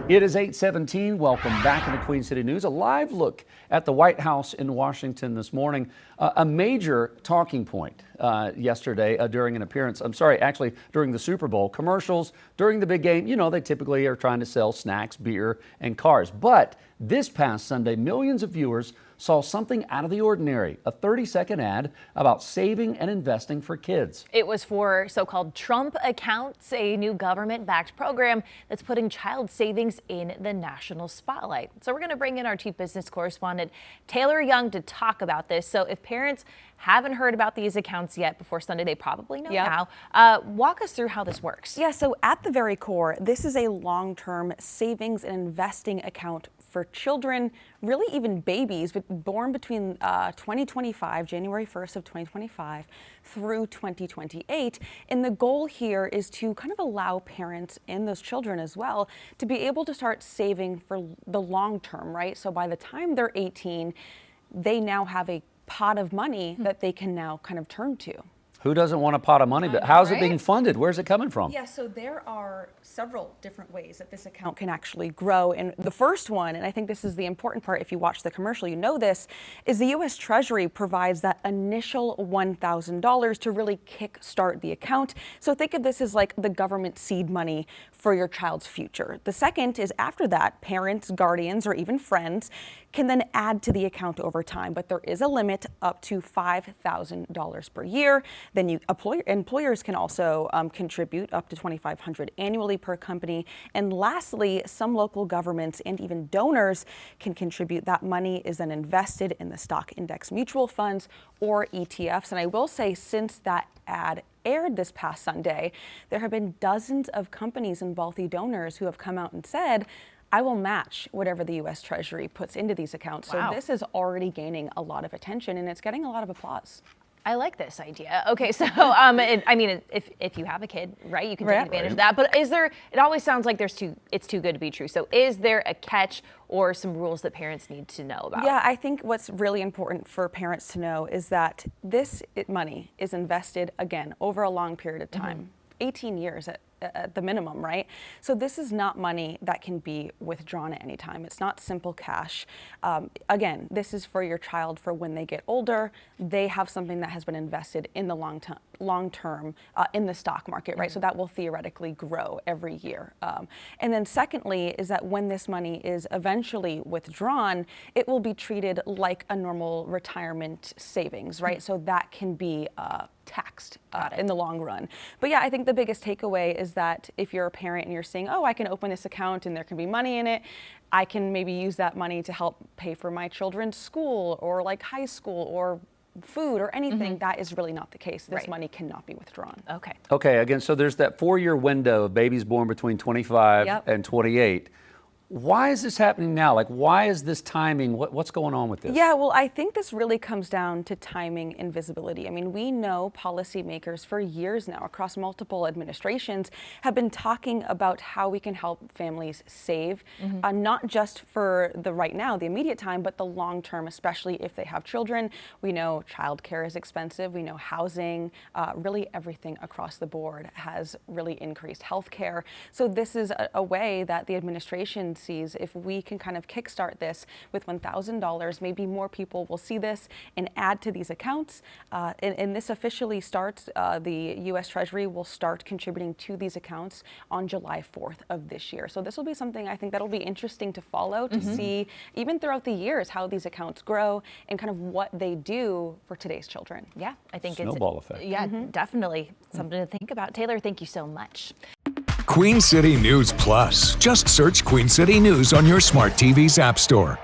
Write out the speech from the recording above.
It is 8:17. Welcome back into Queen City News. A live look at the White House in Washington this morning. A major talking point yesterday during an appearance. Actually during the Super Bowl. Commercials during the big game. You know, they typically are trying to sell snacks, beer, and cars. But this past Sunday, millions of viewers saw something out of the ordinary, a 30-second ad about saving and investing for kids. It was for so-called Trump accounts, a new government-backed program that's putting child savings in the national spotlight. So we're going to bring in our chief business correspondent, Taylor Young, to talk about this. So if parents haven't heard about these accounts yet before Sunday, they probably know now. Walk us through how this works. Yeah, so at the very core, this is a long-term savings and investing account for children, really even babies, but born between 2025, January 1st of 2025 through 2028. And the goal here is to kind of allow parents and those children as well to be able to start saving for the long term, right? So by the time they're 18, they now have a pot of money that they can now kind of turn to. Who doesn't want a pot of money? But how's it being funded? Where's it coming from? Yeah, so there are several different ways that this account can actually grow. And the first one, and I think this is the important part, if you watch the commercial, you know this, is the U.S. Treasury provides that initial $1,000 to really kickstart the account. So think of this as like the government seed money for your child's future. The second is after that, parents, guardians, or even friends can then add to the account over time, but there is a limit up to $5,000 per year. Then employers can also contribute up to $2,500 annually per company. And lastly, some local governments and even donors can contribute. That money is then invested in the stock index mutual funds or ETFs. And I will say, since that ad aired this past Sunday, there have been dozens of companies and wealthy donors who have come out and said, I will match whatever the U.S. Treasury puts into these accounts. Wow. So this is already gaining a lot of attention, and it's getting a lot of applause. I like this idea. Okay, so I mean, if you have a kid, right, you can take advantage of that. But is there? It always sounds like it's too good to be true. So is there a catch or some rules that parents need to know about? Yeah, I think what's really important for parents to know is that this money is invested again over a long period of time, 18 years at the minimum, right? So this is not money that can be withdrawn at any time. It's not simple cash. Again, this is for your child for when they get older. They have something that has been invested in the long term in the stock market, right? So that will theoretically grow every year. And then secondly is that when this money is eventually withdrawn, it will be treated like a normal retirement savings, right? So that can be taxed in the long run. But yeah, I think the biggest takeaway is that if you're a parent and you're saying, oh, I can open this account and there can be money in it, I can maybe use that money to help pay for my children's school or like high school or food or anything, that is really not the case. This money cannot be withdrawn. Okay. Okay, again, so there's that 4-year window of babies born between 25 and 28. Why is this happening now? Like, why is this timing? What's going on with this? Yeah, well, I think this really comes down to timing and visibility. I mean, we know policymakers for years now across multiple administrations have been talking about how we can help families save, not just for the right now, the immediate time, but the long term, especially if they have children. We know childcare is expensive. We know housing, really everything across the board has really increased healthcare. So this is a way that the administration sees if we can kind of kickstart this with $1,000, maybe more people will see this and add to these accounts. And this officially starts, the U.S. Treasury will start contributing to these accounts on July 4th of this year. So this will be something I think that'll be interesting to follow, to see even throughout the years how these accounts grow and kind of what they do for today's children. Yeah, I think Snowball effect. Yeah, definitely something to think about. Taylor, thank you so much. Queen City News Plus. Just search Queen City News on your smart TV's app store.